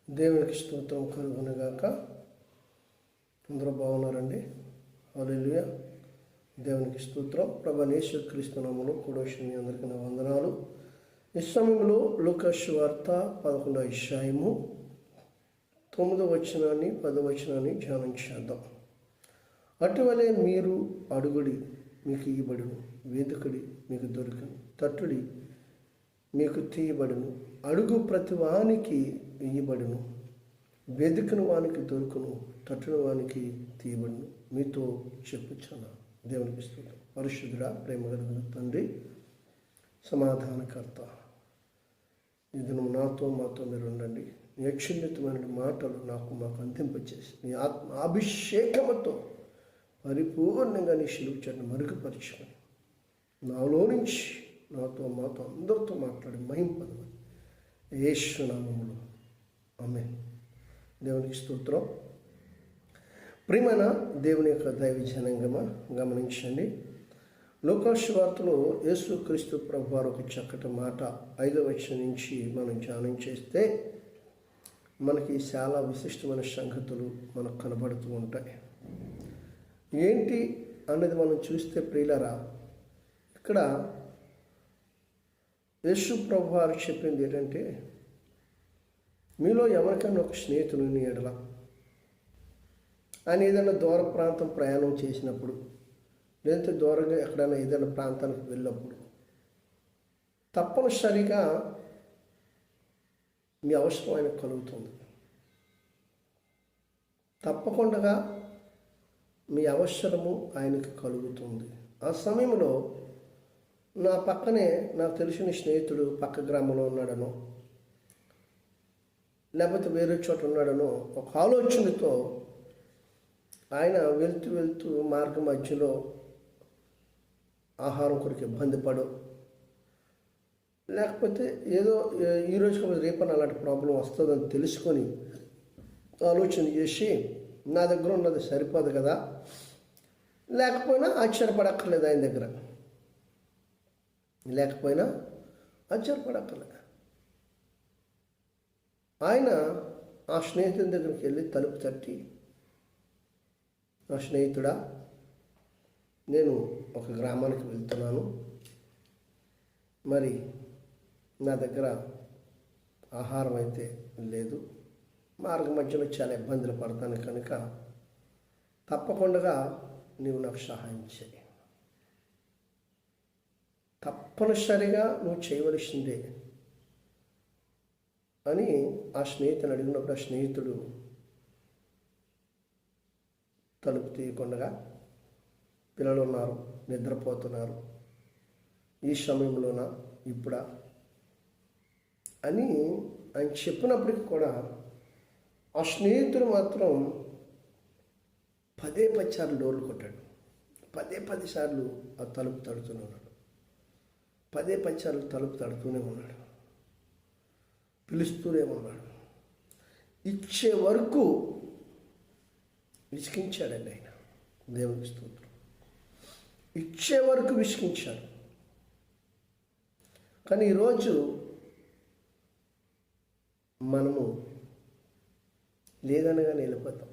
దేవునికి స్తోత్రం కలుగునుగాక. అందరూ బాగున్నారండి? హల్లెలూయా. దేవునికి స్తోత్రం. ప్రభువైన యేసుక్రీస్తు నామములో కూడొచ్చిన మీ అందరికీ నా వందనాలు. ఈ సమయంలో లూకా సువార్త 11వ అధ్యాయము 9వ వచనాన్ని 10వ వచనాన్ని ధ్యానం చేద్దాం. అటువలే మీరు అడుగుడి మీకు ఇయ్యబడును, వెతుకుడి మీకు దొరుకును, తట్టుడి మీకు తీయబడును. అడుగు ప్రతి వానికి ఇయ్యబడును, వెతుకుని వానికి దొరుకును, తట్టున వానికి తీయబడును. మీతో చెప్పుచున్నా. దేవునికి స్తోత్రం. పరిశుద్ధుడా, ప్రేమ కలిగిన తండ్రి, సమాధానకర్త, ఈ దినం మాతో మీరు ఉండండి. నీ అత్యున్నతమైన మాటలు మాకు అందింపచేసి నీ ఆత్మ అభిషేకముతో పరిపూర్ణంగా నీ శిలువ చెట్టును మరుగుపరుచుకొని నాలో నుంచి మాతో అందరితో మాట్లాడి మహింపదమని యేసు నామములో ఆమేన్. దేవునికి స్తోత్రం. ప్రియమైన దేవుని యొక్క దైవ జనాంగమా, గమనించండి. లూకా సువార్తలో యేసుక్రీస్తు ప్రభువారు ఒక చక్కటి మాట 5వ వచనం నుంచి మనం ధ్యానం చేస్తే మనకి చాలా విశిష్టమైన సంగతులు మనకు కనబడుతూ ఉంటాయి. ఏంటి అన్నది మనం చూస్తే ప్రియులరా, ఇక్కడ యేసు ప్రభువారు చెప్పింది ఏంటంటే, మీలో ఎవరికైనా ఒక స్నేహితుని ఎడల ఆయన ఏదైనా దూర ప్రాంతం ప్రయాణం చేసినప్పుడు, లేదంటే దూరంగా ఎక్కడైనా ఏదైనా ప్రాంతానికి వెళ్ళినప్పుడు తప్పనిసరిగా మీ అవసరం ఆయనకు కలుగుతుంది. తప్పకుండా మీ అవసరము ఆయనకు కలుగుతుంది. ఆ సమయంలో నా పక్కనే నాకు తెలిసిన స్నేహితుడు పక్క గ్రామంలో ఉన్నాడనో, లేకపోతే వేరే చోట ఉన్నాడనో ఒక ఆలోచనతో ఆయన వెళ్తూ మార్గం మధ్యలో ఆహారం కొరకు ఇబ్బంది పడు, లేకపోతే ఏదో ఈరోజు కాకపోతే రేపని అలాంటి ప్రాబ్లం వస్తుందని తెలుసుకొని ఆలోచన చేసి నా దగ్గర ఉన్నది సరిపోదు కదా, లేకపోయినా ఆశ్చర్యపడక్కర్లేదు, ఆయన దగ్గర లేకపోయినా ఆశ్చర్యపడక్కర్లేదు. ఆయన ఆ స్నేహితుని దగ్గరికి వెళ్ళి తలుపు తట్టి, నా స్నేహితుడా, నేను ఒక గ్రామానికి వెళ్తున్నాను, మరి నా దగ్గర ఆహారం అయితే లేదు, మార్గ మధ్యలో చాలా ఇబ్బందులు పడతాను కనుక తప్పకుండా నీవు నాకు సహాయం చేయి, తప్పనిసరిగా నువ్వు చేయవలసిందే అని ఆ స్నేహితుని అడిగినప్పుడు ఆ స్నేహితుడు తలుపు తీయకుండా, పిల్లలు ఉన్నారు, నిద్రపోతున్నారు, ఈ సమయంలోన ఇప్పుడా అని ఆయన చెప్పినప్పటికీ కూడా ఆ స్నేహితుడు మాత్రం 10 సార్లు డోర్లు కొట్టాడు. 10 సార్లు ఆ తలుపు తడుతూనే ఉన్నాడు. 10 సార్లు తలుపు తడుతూనే ఉన్నాడు, పిలుస్తూనే ఉన్నాడు. ఇచ్చే వరకు విసిగించాడండి ఆయన. దేవునికి స్తోత్రం. ఇచ్చే వరకు విసిగించాడు. కానీ ఈరోజు మనము లేదనగానే వెళ్ళిపోతాం.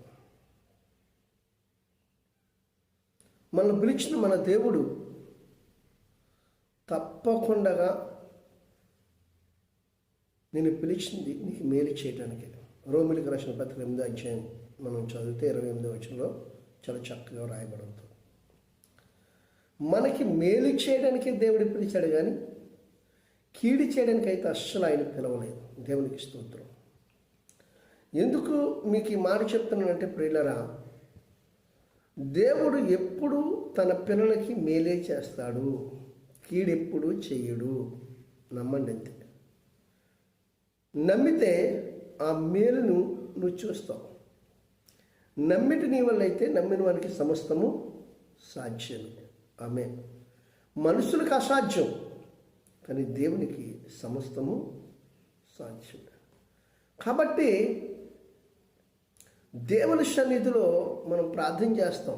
మనల్ని పిలిచిన మన దేవుడు తప్పకుండా నేను పిలిచింది నీకు మేలు చేయడానికి. రోమిలికి రాసిన పత్రిక 8వ అధ్యాయం మనం చదివితే 28వ వచనంలో చాలా చక్కగా రాయబడుతుంది. మనకి మేలు చేయడానికి దేవుడు పిలిచాడు, కానీ కీడి చేయడానికి అయితే అస్సలు ఆయన పిలవలేదు. దేవునికి స్తోత్రం. ఎందుకు మీకు ఈ మాట చెప్తున్నానంటే ప్రియులరా, దేవుడు ఎప్పుడు తన పిల్లలకి మేలే చేస్తాడు, కీడెప్పుడు చెయ్యడు. నమ్మండి అంతే. నమ్మితే ఆ మేలును నువ్వు చూస్తావు. నమ్మిటి నీ వల్ల అయితే నమ్మిన వారికి సమస్తము సాధ్యమే. ఆమె మనుషులకు అసాధ్యం, కానీ దేవునికి సమస్తము సాధ్యం. కాబట్టి దేవుని సన్నిధిలో మనం ప్రార్థన చేస్తాం,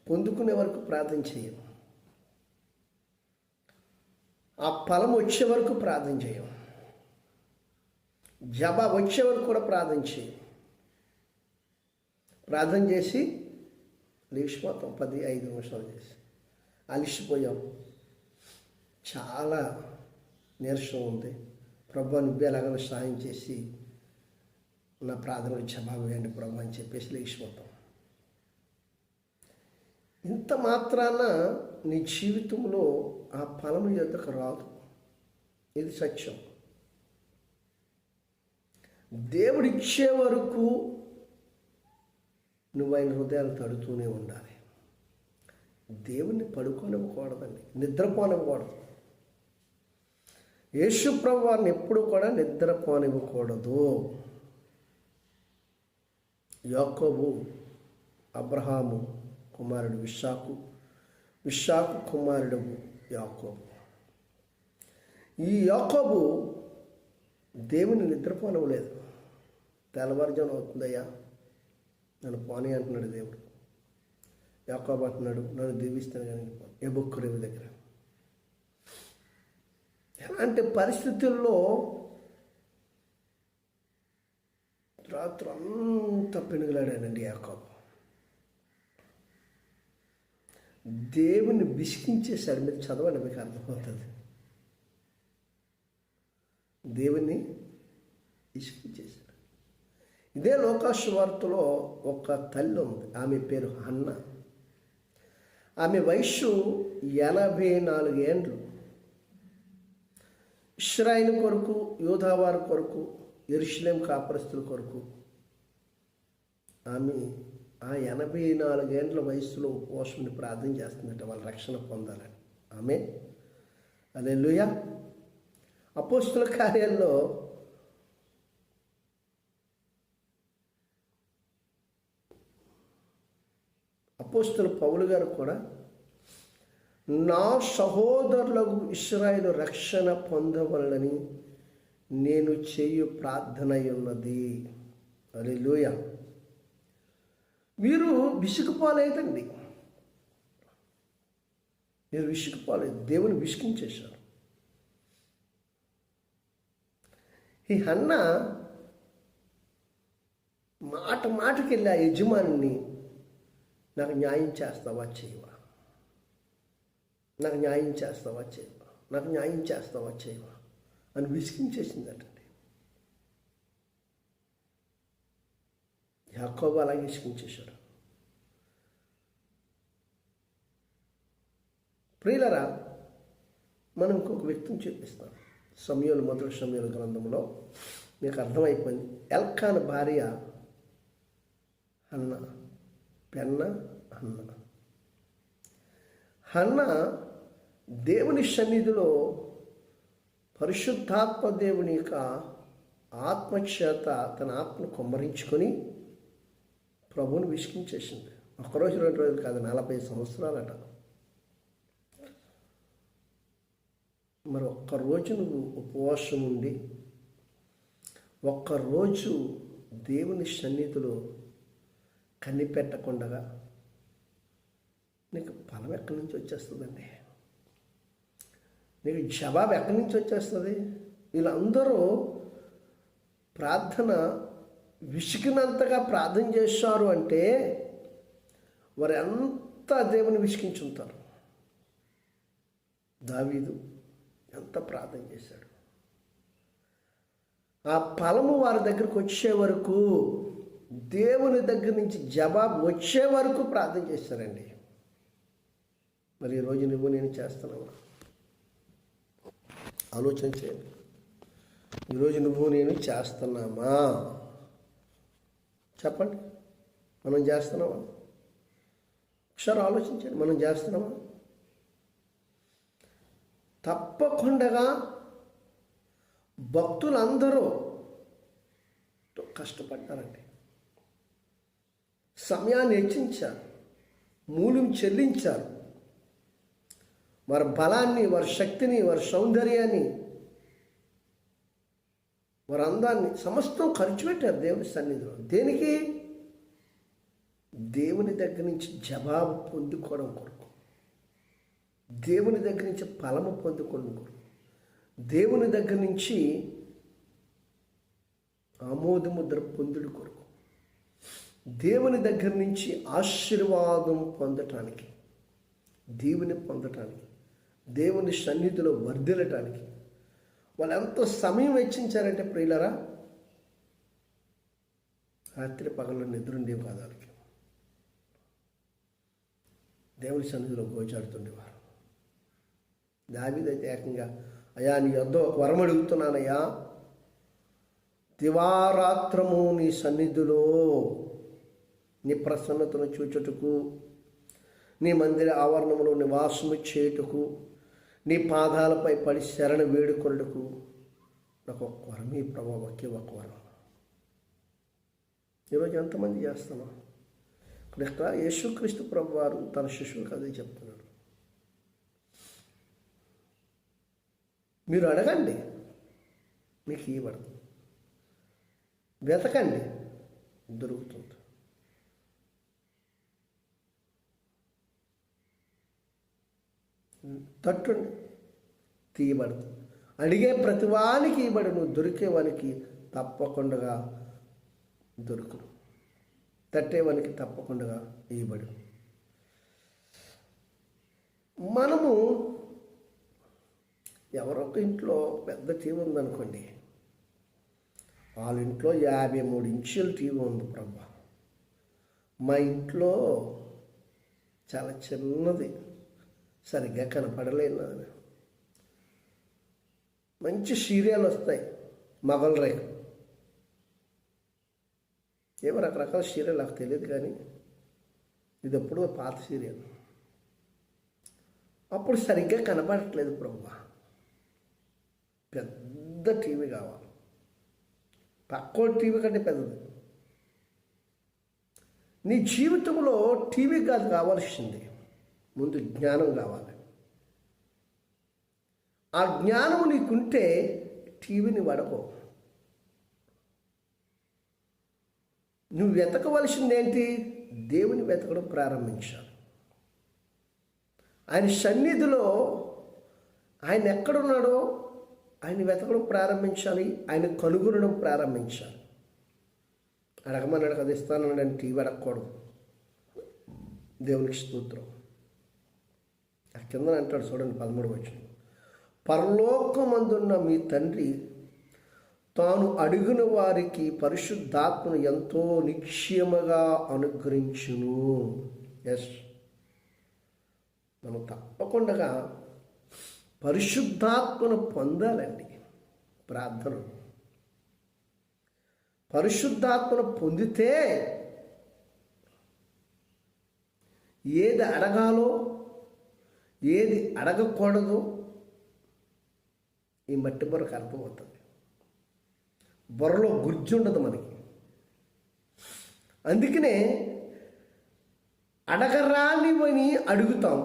పొందుకునే వరకు ప్రార్థన చేయం, ఆ ఫలం వచ్చే వరకు ప్రార్థన చేయం. జవాబు వచ్చే వరకు కూడా ప్రార్థన చేయి. ప్రార్థన చేసి లేచిపోతాం. 10-5 నిమిషాలు చేసి అలిసిపోయాం, చాలా నీరసం ఉంది, ప్రభు నువ్వే ఎలాగైనా సహాయం చేసి నా ప్రార్థనకు జవాబు వేయండి ప్రభు అని చెప్పేసి లేచిపోతాం. ఇంత మాత్రాన నీ జీవితంలో ఆ ఫలము ఎద్దకు రాదు. ఇది సత్యం. దేవుడు ఇచ్చే వరకు నువ్వు ఆయన హృదయాలు తడుతూనే ఉండాలి. దేవుణ్ణి పడుకోనివ్వకూడదండి, నిద్రపోనివ్వకూడదు. యేసు ప్రభు వారిని ఎప్పుడు కూడా నిద్రపోనివ్వకూడదు. యాకోబు అబ్రహాము కుమారుడు ఇస్సాకు, ఇస్సాకు కుమారుడు యాకోబు. ఈ యాకోబు దేవుని నిద్రపోనివ్వలేదు. తెల్లవారుజామున అవుతుందయ్యా నన్ను పోనీ అంటున్నాడు దేవుడు. యాకోబు అంటున్నాడు నన్ను దీవిస్తాను కానీ ఎబుక్కు రేవు దగ్గర. ఎలాంటి పరిస్థితుల్లో రాత్రి అంతా పెనుగులాడానండి యాకోబు. దేవుని విసికించేశాడు. మీరు చదవండి, మీకు అర్థమవుతుంది. దేవుని విసికించేశాడు. ఇదే లోకాసు వార్తలో ఒక తల్లి ఉంది, ఆమె పేరు హన్న. ఆమె వయస్సు 84 ఏండ్లు. ఇశ్రాయేలు కొరకు, యూదావారి కొరకు, యెరూషలేము కాపురస్తుల కొరకు ఆమె ఆ 84 ఏండ్ల వయస్సులో ఉపవాసంని ప్రార్థన చేస్తుందట, వాళ్ళ రక్షణ పొందాలని. ఆమె హల్లెలూయా. అపోస్తుల కార్యాల్లో అపోస్తుల పౌలు గారు కూడా నా సహోదరులకు ఇశ్రాయేలు రక్షణ పొందవలనని నేను చేయు ప్రార్థన ఉన్నది. హల్లెలూయా. వీరు విసుగుపోలేదండి, వీరు విసుగుపోలేదు, దేవుని విసికించేశారు. ఈ హన్న మాటకి వెళ్ళి ఆ యజమానిని నాకు న్యాయం చేస్తావా చేయవా, నాకు న్యాయం చేస్తావా చేయవా, నాకు న్యాయం చేస్తావా చేయవా అని విసిగించేసిందటండి. యాకోబు అలాగే విసిగించేశాడు. ప్రియులరా, మనం ఇంకొక వ్యక్తిని చూపిస్తాం. సమూయేలు, మొదటి సమూయేలు గ్రంథంలో మీకు అర్థమైపోయింది. ఎల్కానా భార్య హన్న, పెన్న హన్న. హన్న దేవుని సన్నిధిలో పరిశుద్ధాత్మ దేవుని యొక్క ఆత్మచేత తన ఆత్మను కుమ్మరించుకొని ప్రభువుని విసిగించేసింది. ఒకరోజు 2 రోజులు కాదు, 40 సంవత్సరాలట. మరి ఒక్కరోజు నువ్వు ఉపవాసం ఉండి ఒక్కరోజు దేవుని సన్నిధిలో కనిపెట్టకుండా నీకు ఫలం ఎక్కడి నుంచి వచ్చేస్తుందండి? నీకు జవాబు ఎక్కడి నుంచి వచ్చేస్తుంది? వీళ్ళందరూ ప్రార్థన విసిగినంతగా ప్రార్థన చేశారు అంటే వారు ఎంత దేవుని విసిగించుంటారు. దావీదు ఎంత ప్రార్థన చేశాడు. ఆ ఫలము వారి దగ్గరకు వచ్చే వరకు, దేవుని దగ్గర నుంచి జవాబు వచ్చే వరకు ప్రార్థన చేశారండి. మరి ఈరోజు నువ్వు నేను చేస్తున్నావా? ఆలోచన చేయండి. ఈరోజు నువ్వు నేను చేస్తున్నామా? చెప్పండి, మనం చేస్తున్నామా? ఒకసారి ఆలోచించండి, మనం చేస్తున్నామా? తప్పకుండా భక్తులందరూ కష్టపడ్డారండి, సమయాన్ని హెచ్చించారు, మూల్యం చెల్లించారు. వారి బలాన్ని, వారి శక్తిని, వారి సౌందర్యాన్ని, వారి అందాన్ని సమస్తం ఖర్చు పెట్టారు దేవుని సన్నిధిలో. దేనికి? దేవుని దగ్గర నుంచి జవాబు పొందుకోవడం కొరకు, దేవుని దగ్గర నుంచి ఫలము పొందుకోవడం కొరకు, దేవుని దగ్గర నుంచి ఆమోద ముద్ర పొందుడు కొరకు, దేవుని దగ్గర నుంచి ఆశీర్వాదం పొందటానికి, దీవెని పొందటానికి, దేవుని సన్నిధిలో వర్ధిల్లటానికి వాళ్ళు ఎంతో సమయం వెచ్చించారంటే ప్రియులరా, రాత్రి పగలు నిద్రుండేవి కాదు వాళ్ళకి. దేవుని సన్నిధిలో గోచాడుతుండేవారు. దావీదైతే ఏకంగా, అయ్యా నీ యొద్ద ఒక వరం అడుగుతున్నానయ్యా, దివారాత్రము నీ సన్నిధిలో నీ ప్రసన్నతను చూచుటకు, నీ మందిర ఆవరణంలో నివాసము చేయుటకు, నీ పాదాలపై పడి శరణ వేడుకొనుటకు నాకు ఒక వరం ఈ ప్రభు, ఒకే ఒక వరం. ఈరోజు ఎంతమంది చేస్తున్నాం? ఇక్కడ యేసుక్రీస్తు ప్రభు వారు తన శిష్యులకు అదే చెప్తున్నాడు. మీరు అడగండి, మీకు ఇవ్వబడదు. వెతకండి, దొరుకుతుంది. తట్టుండి, తీయబడదు. అడిగే ప్రతివానికి ఇవ్వబడు, నువ్వు దొరికేవానికి తప్పకుండా దొరుకును, తట్టేవానికి తప్పకుండా ఇవ్వబడు. మనము ఎవరో ఒక ఇంట్లో పెద్ద టీవీ ఉందనుకోండి, వాళ్ళ ఇంట్లో 53 ఇంచుల టీవీ ఉంది ప్రభా, మా ఇంట్లో చాలా చిన్నది, సరిగ్గా కనపడలేదు. మంచి సీరియల్ వస్తాయి, మగల రేఖ, ఏమో రకరకాల సీరియల్ నాకు తెలియదు, కానీ ఇది ఎప్పుడో పాత సీరియల్. అప్పుడు సరిగ్గా కనపడట్లేదు ప్రభా, పెద్ద టీవీ కావాలి, తక్కువ టీవీ కంటే పెద్దది. నీ జీవితంలో టీవీ కాదు కావాల్సింది, ముందు జ్ఞానం కావాలి. ఆ జ్ఞానం నీకుంటే టీవీని వాడకో. నువ్వు వెతకవలసింది ఏంటి? దేవుని వెతకడం ప్రారంభించాలి. ఆయన సన్నిధిలో ఆయన ఎక్కడున్నాడో ఆయన వెతకడం ప్రారంభించాలి, ఆయన కనుగొనడం ప్రారంభించాలి. అడగమన్నాడు కదా, ఇస్తానని టీవీ అడగకూడదు. దేవునికి స్తోత్రం. ఆ కింద అంటాడు చూడండి, 13వ వచనం, పరలోకమందున్న మీ తండ్రి తాను అడిగిన వారికి పరిశుద్ధాత్మను ఎంతో నిశ్చయముగా అనుగ్రహించును. ఎస్, మనం తప్పకుండా పరిశుద్ధాత్మను పొందాలండి. ప్రార్థన, పరిశుద్ధాత్మను పొందితే ఏది అడగాలో ఏది అడగకూడదో ఈ మట్టి బుర్రకు అర్థమవుతుంది. బుర్రలో గుర్జు ఉండదు మనకి. అందుకనే అడగరానివని అడుగుతాం,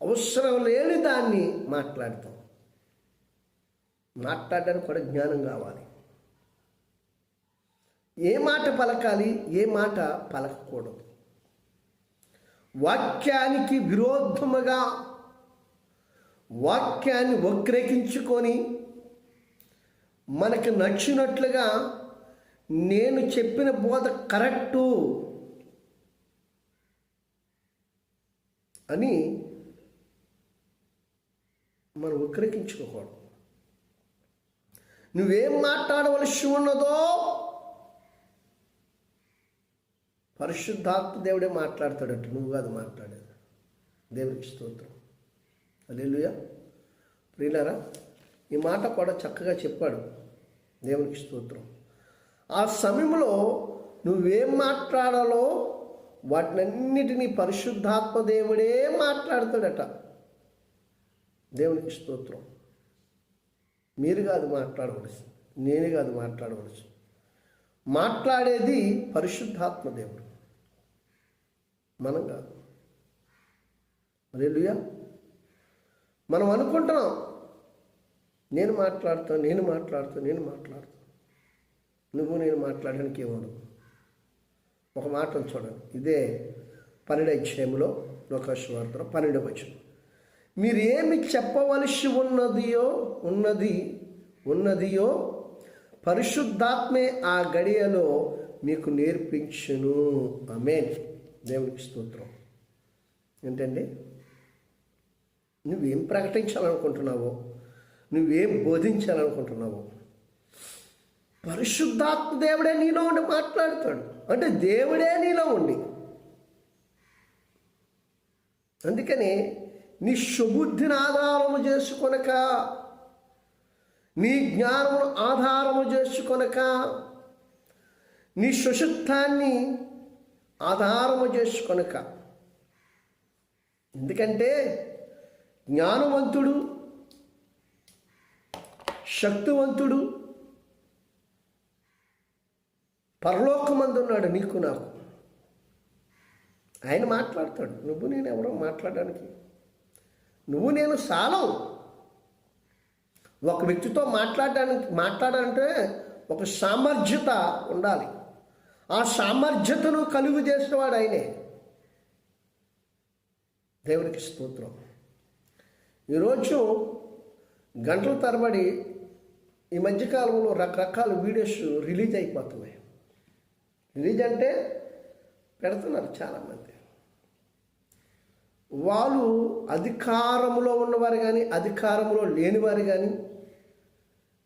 అవసరం లేని దాన్ని మాట్లాడతాం. మాట్లాడడానికి కూడా జ్ఞానం కావాలి. ఏ మాట పలకాలి, ఏ మాట పలకకూడదు. వాక్యానికి విరోధముగా వాక్యాన్ని వక్రీకరించుకొని మనకు నచ్చినట్లుగా నేను చెప్పిన బోధ కరెక్టు అని మనం వక్రీకరించుకోకూడదు. నువ్వేం మాట్లాడవలసి ఉన్నదో పరిశుద్ధాత్మ దేవుడే మాట్లాడతాడట, నువ్వు కాదు మాట్లాడేది. దేవునికి స్తోత్రం. హల్లెలూయా. ప్రియులారా, ఈ మాట కూడా చక్కగా చెప్పాడు. దేవునికి స్తోత్రం. ఆ సమయంలో నువ్వేం మాట్లాడాలో వాటినన్నిటినీ పరిశుద్ధాత్మ దేవుడే మాట్లాడతాడట. దేవునికి స్తోత్రం. మీరు కాదు మాట్లాడవలసి, నేను కాదు మాట్లాడవలసి, మాట్లాడేది పరిశుద్ధాత్మ దేవుడు, మనం కాదు. హల్లెలూయా. మనం అనుకుంటున్నాం నేను మాట్లాడుతాను, నువ్వు నేను మాట్లాడడానికి ఏముండదు. ఒక మాట చూడండి, ఇదే 12వ అధ్యాయంలో లూకాసు వార్త 12వ వచనం, మీరు ఏమి చెప్పవలసి ఉన్నదియో పరిశుద్ధాత్మే ఆ గడియలో మీకు నేర్పించును. ఆమేన్. దేవునికి స్తోత్రం. ఏంటండి, నువ్వేం ప్రకటించాలనుకుంటున్నావో, నువ్వేం బోధించాలనుకుంటున్నావో పరిశుద్ధాత్మ దేవుడే నీలో ఉండి మాట్లాడతాడు. అంటే దేవుడే నీలో ఉండి. అందుకని నీ సుబుద్ధిని ఆధారము చేసుకొనక, నీ జ్ఞానమును ఆధారము చేసుకొనక, నీ సుశుద్ధాన్ని ఆధారము చేసుకొనక. ఎందుకంటే జ్ఞానవంతుడు, శక్తివంతుడు పరలోకమందున్నాడు నీకు నాకు. ఆయన మాట్లాడతాడు. నువ్వు నేను ఎవరో మాట్లాడడానికి? నువ్వు నేను సాలం. ఒక వ్యక్తితో మాట్లాడాలంటే ఒక సామర్థ్యత ఉండాలి. ఆ సామర్థ్యతను కలుగు చేసేవాడు ఆయనే. దేవునికి స్తోత్రం. ఈరోజు గంటల తరబడి ఈ మధ్యకాలంలో రకరకాల వీడియోస్ రిలీజ్ అయిపోతున్నాయి. రిలీజ్ అంటే పెడుతున్నారు చాలామంది. వాళ్ళు అధికారంలో ఉన్నవారు కానీ, అధికారంలో లేనివారు కానీ,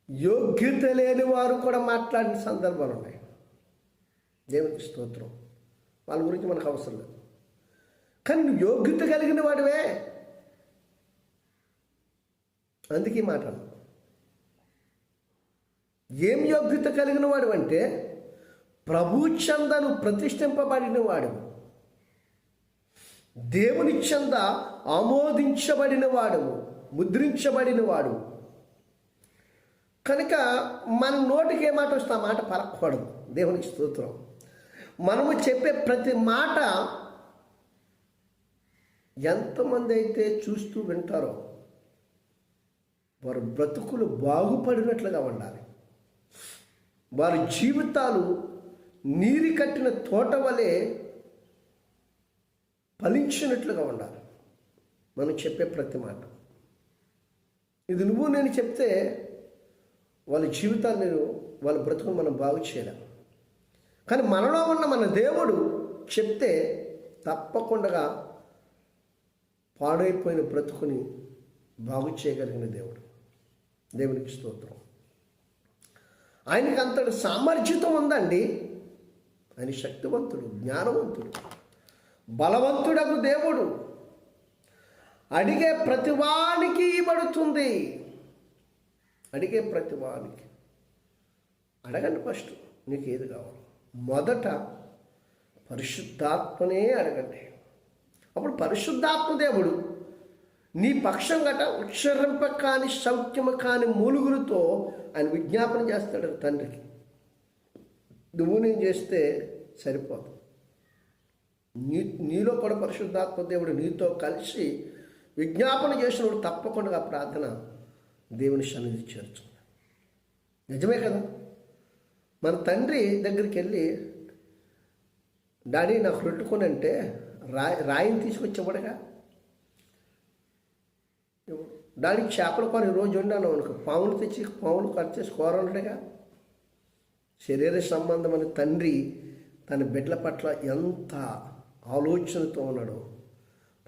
యోగ్యత లేని వారు కూడా మాట్లాడిన సందర్భాలు ఉన్నాయి. దేవునికి స్తోత్రం. వాళ్ళ గురించి మనకు అవసరం లేదు. కానీ నువ్వు యోగ్యత కలిగిన వాడివే. అందుకే మాట్లాడు. ఏం యోగ్యత కలిగిన వాడు అంటే ప్రభు చందను ప్రతిష్ఠింపబడిన వాడు, దేవుని చంద ఆమోదించబడిన వాడు, ముద్రించబడిన వాడు. కనుక మన నోటికి ఏ మాట వస్తే ఆ మాట పలకూడదు. దేవునికి స్తోత్రం. మనము చెప్పే ప్రతి మాట ఎంతమంది అయితే చూస్తూ వింటారో వారి బ్రతుకులు బాగుపడినట్లుగా ఉండాలి. వారి జీవితాలు నీరు కట్టిన తోట వలె ఫలించినట్లుగా ఉండాలి మనం చెప్పే ప్రతి మాట. ఇది నువ్వు నేను చెప్తే వాళ్ళ జీవితాన్ని, వాళ్ళ బ్రతుకును మనం బాగు చేయలేం. కానీ మనలో ఉన్న మన దేవుడు చెప్తే తప్పకుండా పాడైపోయిన బ్రతుకుని బాగు చేయగలిగిన దేవుడు. దేవునికి స్తోత్రం. ఆయనకి అంతటి సామర్థ్యం ఉందండి. ఆయన శక్తివంతుడు, జ్ఞానవంతుడు, బలవంతుడకు దేవుడు. అడిగే ప్రతివానికి ఇవ్వబడుతుంది. అడిగే ప్రతివానికి అడగండి. ఫస్ట్ నీకు ఏది కావాలి? మొదట పరిశుద్ధాత్మనే అడగండి. అప్పుడు పరిశుద్ధాత్మ దేవుడు నీ పక్షం గట ఉచ్చరింప కాని సౌఖ్యము కాని మూలుగులతో ఆయన విజ్ఞాపన చేస్తాడు తండ్రికి. నువ్వు నేను చేస్తే సరిపోదు. నీలో కూడా పరిశుద్ధాత్మ దేవుడు నీతో కలిసి విజ్ఞాపన చేసినప్పుడు తప్పకుండా ఆ ప్రార్థన దేవుని సన్నిధి చేర్చుంది. నిజమే కదా? మన తండ్రి దగ్గరికి వెళ్ళి, డాడీ నాకు రొట్టుకొని అంటే రాయిని తీసుకొచ్చేవాడుగా. డాడీ చేపల కూర ఈరోజు వండాను అనుకో, పాములు తెచ్చి పాములు కట్ చేసి కూర ఉండడుగా. శరీర సంబంధమైన తండ్రి తన బిడ్డల పట్ల ఎంత ఆలోచనతో ఉన్నాడో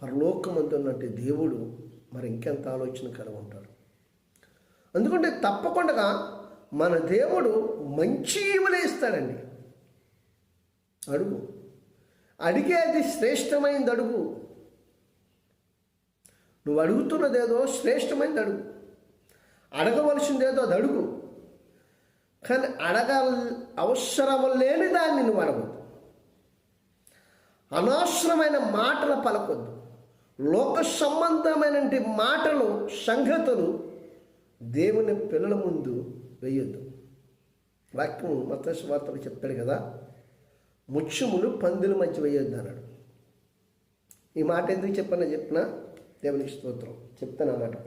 పరలోకమందు ఉన్నట్టు దేవుడు మరి ఇంకెంత ఆలోచన కలిగి ఉంటాడు. ఎందుకంటే తప్పకుండా మన దేవుడు మంచి ఈవులే ఇస్తాడండి. అడుగు. అడిగేది శ్రేష్టమైనది అడుగు. నువ్వు అడుగుతున్నదేదో శ్రేష్టమైనది అడుగు. అడగవలసిందేదో అది అడుగు. కానీ అవసరం లేని దాన్ని నువ్వు అడగద్దు. అనవసరమైన మాటలు పలకొద్దు. లోక సంబంధమైన మాటలు, సంగతులు దేవుని పిల్లల ముందు వేయొద్దు. వాక్యం మత్తయి సువార్తలో చెప్తాడు కదా, ముత్యములు పందుల మధ్య వేయొద్దు అన్నాడు. ఈ మాట ఎందుకు చెప్పినా దేవునికి స్తోత్రం. చెప్తాను ఆ మాట.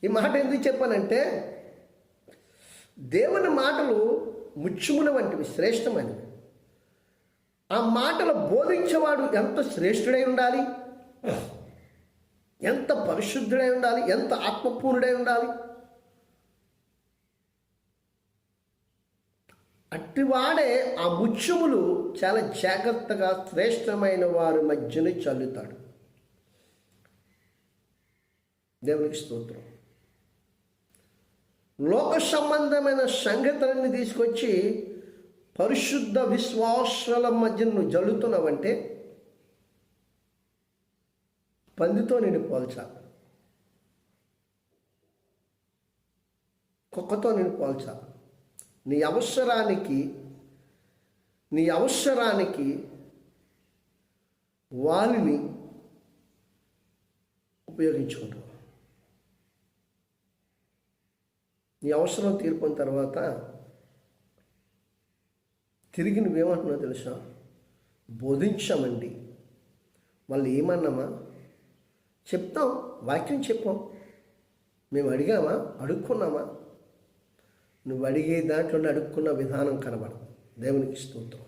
ఈ మాట ఎందుకు చెప్పానంటే దేవుని మాటలు ముత్యముల వంటివి, శ్రేష్టమైనవి. ఆ మాటలు బోధించేవాడు ఎంత శ్రేష్ఠుడై ఉండాలి, ఎంత పరిశుద్ధుడై ఉండాలి, ఎంత ఆత్మపూర్ణుడై ఉండాలి. అట్టివాడే ఆ ముత్యములు చాలా జాగ్రత్తగా శ్రేష్టమైన వారి మధ్యనే చల్లుతాడు. దేవునికి స్తోత్రం. లోక సంబంధమైన సంగతులన్నీ తీసుకొచ్చి పరిశుద్ధ విశ్వాసాల మధ్య నువ్వు జల్లుతున్నావంటే పందితో నేను పోల్చాలి, కుక్కతో నేను పోల్చాలి. నీ అవసరానికి వాలిని ఉపయోగించుకుంటావు. నీ అవసరం తీర్పున తర్వాత తిరిగి నువ్వేమంటున్నావు తెలుసా? బోధించామండి. మళ్ళీ ఏమన్నామా? చెప్తాం, వాక్యం చెప్పాం. మేము అడిగామా? అడుక్కున్నామా? నువ్వు అడిగే దాంట్లో అడుక్కున్న విధానం కనబడదు. దేవునికి స్తోత్రం.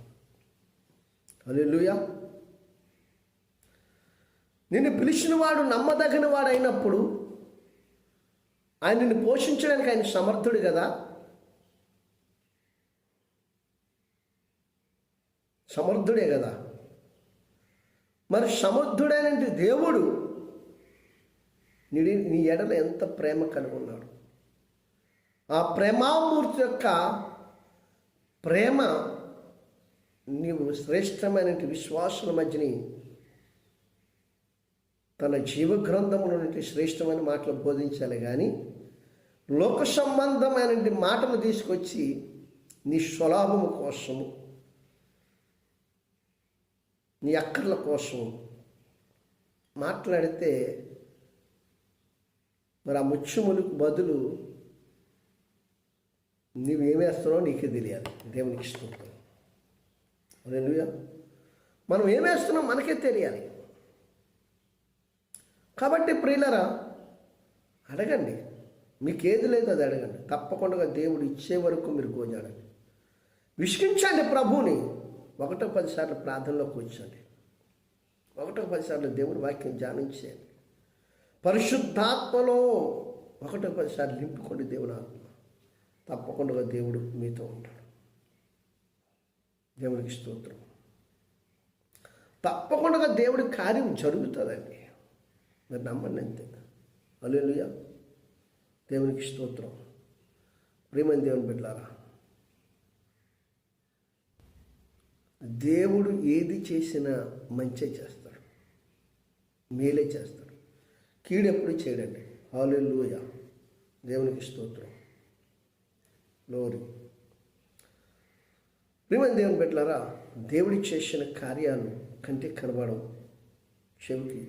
హల్లెలూయా. నిన్ను పిలిచిన వాడు నమ్మదగిన వాడు అయినప్పుడు ఆయన నిన్ను పోషించడానికి ఆయన సమర్థుడు కదా. సమర్థుడే కదా. మరి సమర్థుడైన దేవుడు నీ ఎడల ఎంత ప్రేమ కలిగి ఉన్నాడు. ఆ ప్రేమామూర్తి యొక్క ప్రేమ నీవు శ్రేష్టమైన విశ్వాసుల మధ్యని తన జీవ గ్రంథంలో నుండి శ్రేష్టమైన మాటలు బోధించాలి. కానీ లోక సంబంధమైన మాటలు తీసుకొచ్చి నీ స్వలాభము కోసము, నీ అక్కర్ల కోసం మాట్లాడితే మరి ఆ ముత్యములకు బదులు నీవేమేస్తున్నావు నీకే తెలియాలి. దేవునికి స్తోత్రం. హల్లెలూయా. మనం ఏమేస్తున్నాం మనకే తెలియాలి. కాబట్టి ప్రియులరా, అడగండి. మీకు ఏది లేదు అది అడగండి. తప్పకుండా దేవుడు ఇచ్చే వరకు మీరు గోజాడండి. విసిగించండి ప్రభువుని. 1-10 సార్లు ప్రార్థనలో కూర్చోండి. 1-10 సార్లు దేవుడి వాక్యం ధ్యానించేయండి. పరిశుద్ధాత్మలో 1-10 సార్లు నింపుకోండి దేవుని ఆత్మ. తప్పకుండా దేవుడు మీతో ఉంటాడు. దేవుడికి స్తోత్రం. తప్పకుండా దేవుడి కార్యం జరుగుతుందండి. మీరు నమ్మండి అంతే. హల్లెలూయా. దేవునికి స్తోత్రం. ప్రియమైన దేవుని బిడ్డలారా, దేవుడు ఏది చేసినా మంచే చేస్తాడు, మేలే చేస్తాడు. కీడు ఎప్పుడు చేయడండి. హల్లెలూయా. దేవునికి స్తోత్రం. లోరి. ప్రియమైన దేవుని బిడ్డలారా, దేవుడి చేసిన కార్యాలు కంటికి కనబడం, చెవికి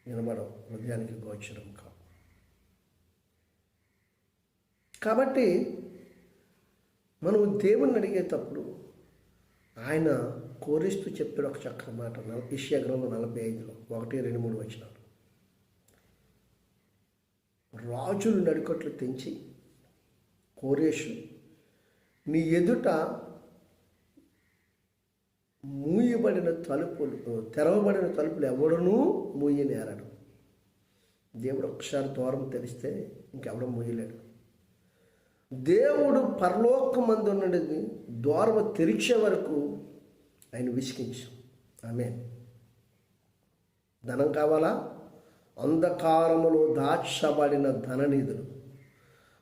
వినబడం, హృదయానికి గోచరం కావు. కాబట్టి మనం దేవుణ్ణి అడిగేటప్పుడు ఆయన కోరిస్తూ చెప్తాడు ఒక చక్కని మాట. యెషయా గ్రంథం 45లో 1-2-3 వచనాలు. రాజులు నడికట్లు తెంచి కోరేషు నీ ఎదుట తెరవబడిన తలుపులు ఎవడనూ మూయనేరడు. దేవుడు ఒకసారి ద్వారం తెరిస్తే ఇంకెవడం మూయలేడు. దేవుడు పరలోకమందు ఉన్నది ద్వారం తెరిచే వరకు ఆయన విసిగించు. ఆమేన్. ధనం కావాలా? అంధకారములో దాచబడిన ధననిధులు,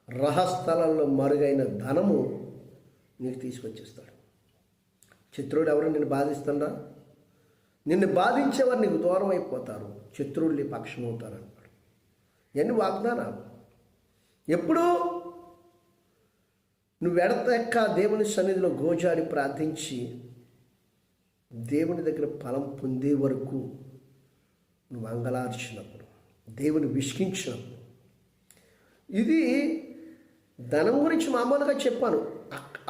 రహస్థలంలో మరుగైన ధనము నీకు తీసుకొచ్చేస్తాడు. శత్రువుడు ఎవరు నిన్ను బాధిస్తుందా? నిన్ను బాధించేవారు నీకు దూరం అయిపోతారు, శత్రువులు నీ పక్షం అవుతారు అన్నాడు. ఎన్ని వాగ్దానాలు! ఎప్పుడు నువ్వు ఎడతెక్క దేవుని సన్నిధిలో గోజాడి ప్రార్థించి దేవుని దగ్గర ఫలం పొందే వరకు నువ్వు అంగలార్చినప్పుడు, దేవుని విసిగించినప్పుడు. ఇది ధనం గురించి మామూలుగా చెప్పాను.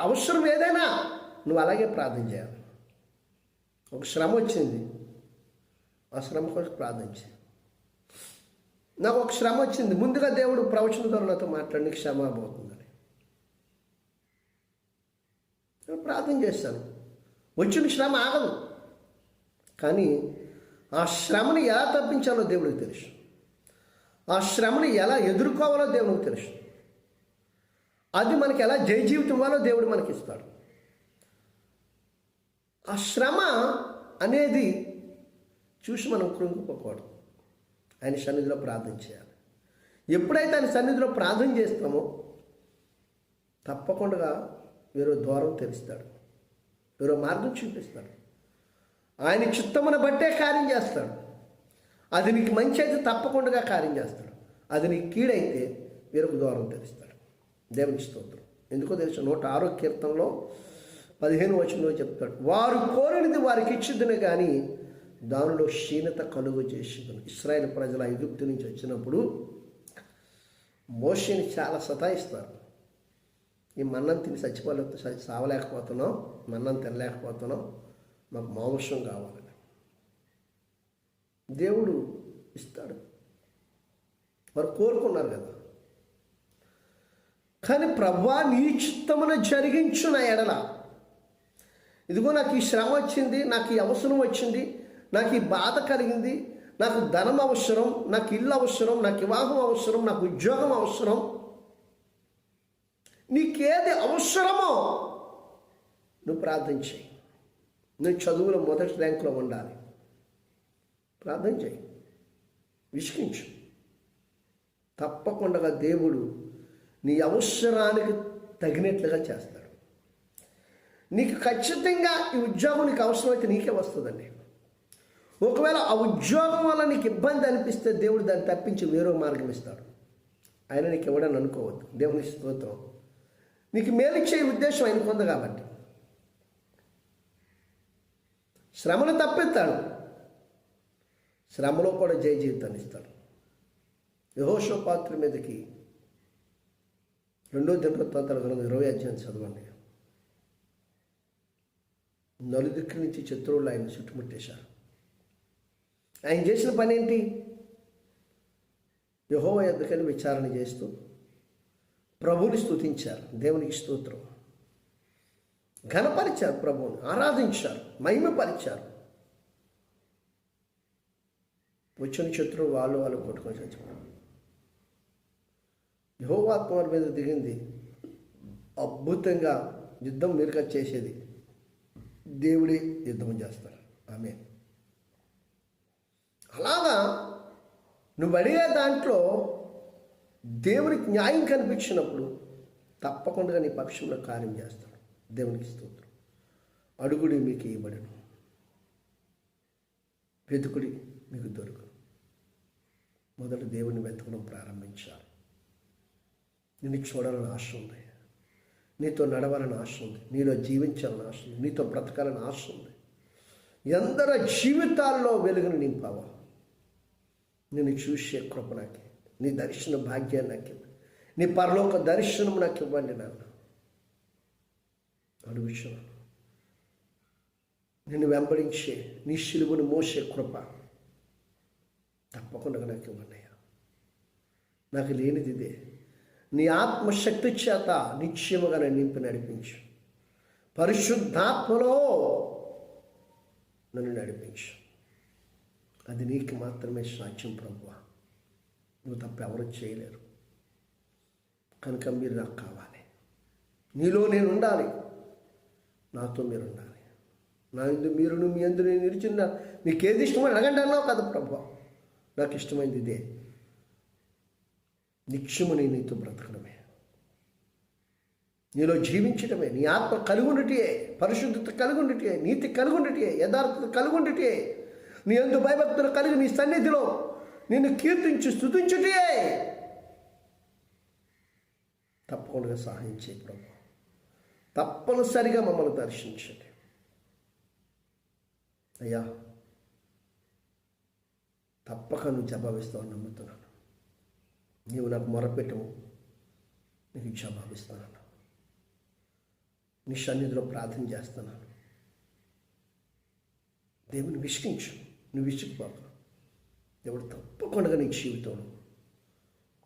అవసరం ఏదైనా నువ్వు అలాగే ప్రార్థన చేయాలి. ఒక శ్రమ వచ్చింది, ఆ శ్రమ కోసం ప్రార్థన చేయాలి. నాకు ఒక శ్రమ వచ్చింది, ముందుగా దేవుడు ప్రవచన ద్వారా నాతో మాట్లాడి నీకు శ్రమ పోతుందని ప్రార్థన చేస్తాను. వచ్చిన శ్రమ ఆగదు, కానీ ఆ శ్రమని ఎలా తప్పించాలో దేవుడికి తెలుసు. ఆ శ్రమని ఎలా ఎదుర్కోవాలో దేవుడికి తెలుసు. అది మనకి ఎలా జయ జీవితం ఇవ్వాలో దేవుడు మనకి ఇస్తాడు. ఆ శ్రమ అనేది చూసి మనం కృంగిపోకూడదు. ఆయన సన్నిధిలో ప్రార్థన చేయాలి. ఎప్పుడైతే ఆయన సన్నిధిలో ప్రార్థన చేస్తామో తప్పకుండా వేరే ద్వారం తెరుస్తాడు, వేరే మార్గం చూపిస్తాడు. ఆయన చిత్తమును బట్టే కార్యం చేస్తాడు. అది నీకు మంచి అయితే తప్పకుండా కార్యం చేస్తాడు. అది నీకు కీడైతే వేరొక ద్వారం తెరుస్తాడు. దేవునికి స్తోత్రం. ఎందుకో తెలుసు, 106వ కీర్తనలో 15వ వచనంలో చెప్తాడు, వారు కోరినది వారికి ఇచ్చిద్దును కానీ దానిలో క్షీణత కలుగు చేసిద్దును. ఇశ్రాయేలు ప్రజల ఐగుప్తు నుంచి వచ్చినప్పుడు మోషేని చాలా సతాయిస్తారు. ఈ మన్నం తిని సావలేకపోతున్నాం, మన్నం తినలేకపోతున్నాం, మాకు మాంసం కావాలని. దేవుడు ఇస్తాడు, వారు కోరుకున్నారు కదా. కానీ ప్రభువా నీ చిత్తమును జరిగించు నా ఎడల, ఇదిగో నాకు ఈ శ్రమ వచ్చింది, నాకు ఈ అవసరం వచ్చింది, నాకు ఈ బాధ కలిగింది, నాకు ధనం అవసరం, నాకు ఇల్లు అవసరం, నాకు వివాహం అవసరం, నాకు ఉద్యోగం అవసరం. నీకేది అవసరమో నువ్వు ప్రార్థన చేయి. నువ్వు చదువులో మొదటి ర్యాంకులో ఉండాలి, ప్రార్థన చేయి, విసిగించు. తప్పకుండా దేవుడు నీ అవసరానికి తగినట్లుగా చేస్తాడు. నీకు ఖచ్చితంగా ఈ ఉద్యోగం నీకు అవసరమైతే నీకే వస్తుందండి. ఒకవేళ ఆ ఉద్యోగం వల్ల నీకు ఇబ్బంది అనిపిస్తే దేవుడు దాన్ని తప్పించి వేరో మార్గం ఇస్తాడు. ఆయన నీకు ఇవ్వడని అనుకోవద్దు. దేవుని స్తోత్రం. నీకు మేలు ఇచ్చే ఉద్దేశం ఆయనకు ఉంది కాబట్టి శ్రమను తప్పిస్తాడు, శ్రమలో కూడా జయ జీవితాన్ని ఇస్తాడు. యెహోషాపాతు మీదకి 2వ దినవృత్తాంతాల గ్రంథం 20వ అధ్యాయం చదవండి. నలుదిక్కుల నుంచి శత్రువులు ఆయన చుట్టుముట్టేశారు. ఆయన చేసిన పని ఏంటి? యెహోవా యొద్దకు విచారణ చేస్తూ ప్రభువుని స్తుతించారు. దేవునికి స్తోత్రం. ఘనపరిచారు, ప్రభువుని ఆరాధించారు, మహిమపరిచారు. వచ్చిన శత్రువు వాళ్ళు కొట్టుకొని చచ్చిపోయారు. యెహోవా ఆత్మ వారి మీద దిగింది. అద్భుతంగా యుద్ధం మీరుగా చేసేది దేవుడే యుద్ధం చేస్తారు. ఆమేన్. అలాగా నువ్వు అడిగే దాంట్లో దేవునికి న్యాయం కనిపించినప్పుడు తప్పకుండా నీ పక్షంలో కార్యం చేస్తాడు. దేవునికి స్తోత్రం. అడుగుడి మీకు ఇవ్వబడును, వెతుకుడి మీకు దొరుకును. మొదట దేవుని వెతకడం ప్రారంభించాలి. నిన్ను చూడాలని ఆశ ఉంది, నీతో నడవాలని ఆశ ఉంది, నీలో జీవించాలని ఆశ ఉంది, నీతో బ్రతకాలని ఆశ ఉంది. ఎందరో జీవితాల్లో వెలుగును నింపావా. నిన్ను చూసే కృప నాకు, నీ దర్శన భాగ్యాన్ని నాకు, నీ పరలోక దర్శనం నాకు ఇవ్వండి నాన్న. అడుగుచున్నాను. నిన్ను వెంబడించే నీ శిలువను మోసే కృప తప్పకుండా నాకు ఇవ్వండి అయ్యా. నాకు లేనిది ఇదే. నీ ఆత్మశక్తి చేత నిశ్చయముగా నన్ను నింపి నడిపించు. పరిశుద్ధాత్మలో నన్ను నడిపించు. అది నీకు మాత్రమే సాధ్యం ప్రభువా. నువ్వు తప్ప ఎవరు చేయలేరు. కనుక మీరు నాకు కావాలి. నీలో నేను ఉండాలి, నాతో మీరు ఉండాలి. నా ఇందు మీరును మీ అందు నేను నిలిచిన మీకు ఏది ఇష్టమని అడగండి అన్నావు కదా ప్రభువా. నాకు ఇష్టమైంది ఇదే, నిత్యముని నీతో బ్రతకడమే, నీలో జీవించడమే, నీ ఆత్మ కలుగుండుటియే, పరిశుద్ధత కలుగుండుటియే, నీతి కలుగుండుటియే, యథార్థత కలుగుండుటియే, నీ యందు భయభక్తులు కలిగి నీ సన్నిధిలో నిన్ను కీర్తించి స్తుతించుటే. తప్పకుండా సహాయం చేయి ప్రభు. తప్పనిసరిగా మమ్మల్ని దర్శించండి అయ్యా. తప్పక నువ్వు జవాబిస్తావని నమ్ముతున్నాను. నీవు నాకు మొరపెట్టము, నీకు జవాబిస్తున్నాను. నీ సన్నిధిలో ప్రార్థన చేస్తున్నాను. దేవుని విసిగించు, నువ్వు విసిగిపోకు. దేవుడు తప్పకుండా నీ జీవితంలో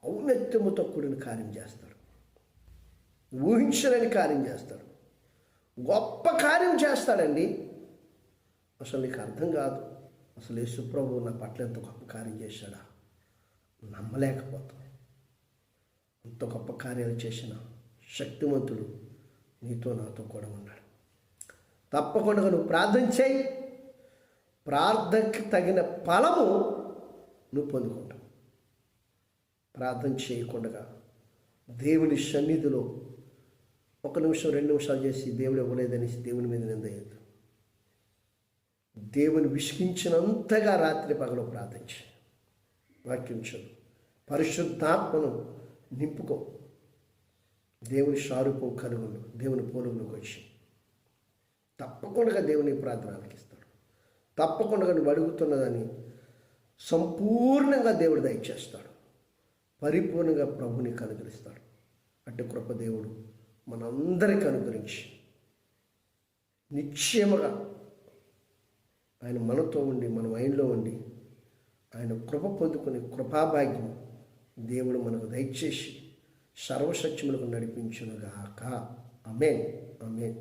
ఔన్నత్యముతో కూడిన కార్యం చేస్తాడు. ఊహించలేని కార్యం చేస్తాడు. గొప్ప కార్యం చేస్తాడండి. అసలు నీకు అర్థం కాదు. అసలు యేసు ప్రభువు నా పట్ల ఎంత గొప్ప కార్యం చేశాడా నమ్మలేకపోతాం. అంత గొప్ప కార్యాలు చేసిన శక్తివంతుడు నీతో నాతో కూడా ఉన్నాడు. తప్పకుండా నువ్వు ప్రార్థన చేయి. ప్రార్థనకి తగిన ఫలము నువ్వు పొందుకుంటావు. ప్రార్థన చేయకుండా దేవుని సన్నిధిలో 1 నిమిషం 2 నిమిషాలు చేసి దేవుడు ఇవ్వలేదనేసి దేవుని మీద నిందయ్యదు. దేవుని విసిగించినంతగా రాత్రి పగలు ప్రార్థించి వాక్యం చదువు, పరిశుద్ధాత్మను నింపుకో, దేవుని స్వరూపం కలుగును, దేవుని పోలుగులోకి వచ్చి తప్పకుండా దేవుని ప్రార్థన ఆలకిస్తాడు. తప్పకుండా నువ్వు అడుగుతున్నదని సంపూర్ణంగా దేవుడు దయచేస్తాడు. పరిపూర్ణంగా ప్రభుని కనుగరిస్తాడు. అట్టి కృప దేవుడు మనందరికీ అనుగ్రహించి నిశ్చయముగా ఆయన మనతో ఉండి మన మైండ్లో ఉండి ఆయన కృప పొందుకునే కృపాభాగ్యం దేవుడు మనకు దయచేసి సర్వసత్యములకు నడిపించునుగాక. ఆమేన్. ఆమేన్.